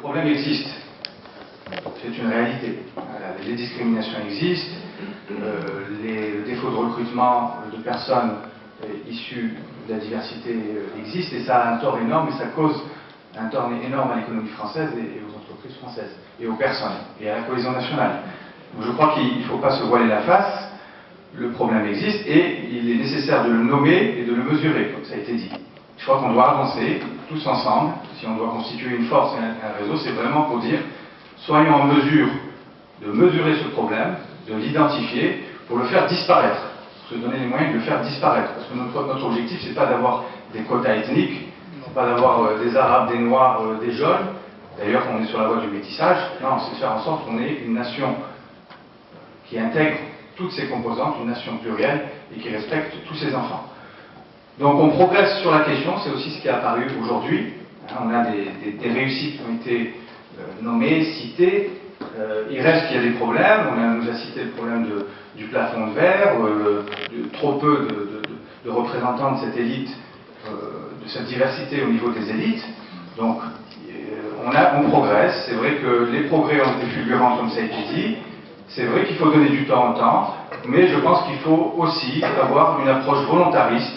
problème existe. C'est une réalité. Les discriminations existent, les défauts de recrutement de personnes issues de la diversité existent, et ça a un tort énorme, et ça cause un tort énorme à l'économie française et aux entreprises françaises, et aux personnes, et à la cohésion nationale. Donc je crois qu'il ne faut pas se voiler la face, le problème existe, et il est nécessaire de le nommer et de le mesurer, comme ça a été dit. Je crois qu'on doit avancer, tous ensemble, si on doit constituer une force et un réseau, c'est vraiment pour dire, soyons en mesure de mesurer ce problème, de l'identifier, pour le faire disparaître, se donner les moyens de le faire disparaître. Parce que notre objectif, c'est pas d'avoir des quotas ethniques, c'est pas d'avoir des Arabes, des Noirs, des jaunes, d'ailleurs on est sur la voie du métissage, non, c'est de faire en sorte qu'on ait une nation qui intègre toutes ses composantes, une nation plurielle et qui respecte tous ses enfants. Donc on progresse sur la question, c'est aussi ce qui est apparu aujourd'hui. On a des réussites qui ont été nommées, citées. Il reste qu'il y a des problèmes. On nous a cité le problème du plafond de verre, trop peu de représentants de cette élite, de cette diversité au niveau des élites. Donc on progresse. C'est vrai que les progrès ont été fulgurants, comme ça a été dit. C'est vrai qu'il faut donner du temps au temps, mais je pense qu'il faut aussi avoir une approche volontariste.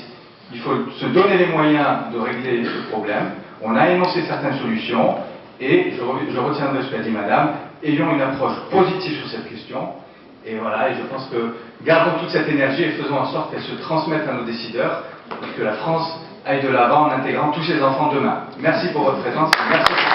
Il faut se donner les moyens de régler ce problème. On a énoncé certaines solutions, et je retiendrai ce qu'a dit Madame, ayons une approche positive sur cette question, et voilà, et je pense que gardons toute cette énergie et faisons en sorte qu'elle se transmette à nos décideurs, et que la France aille de l'avant en intégrant tous ses enfants demain. Merci pour votre présence. Merci.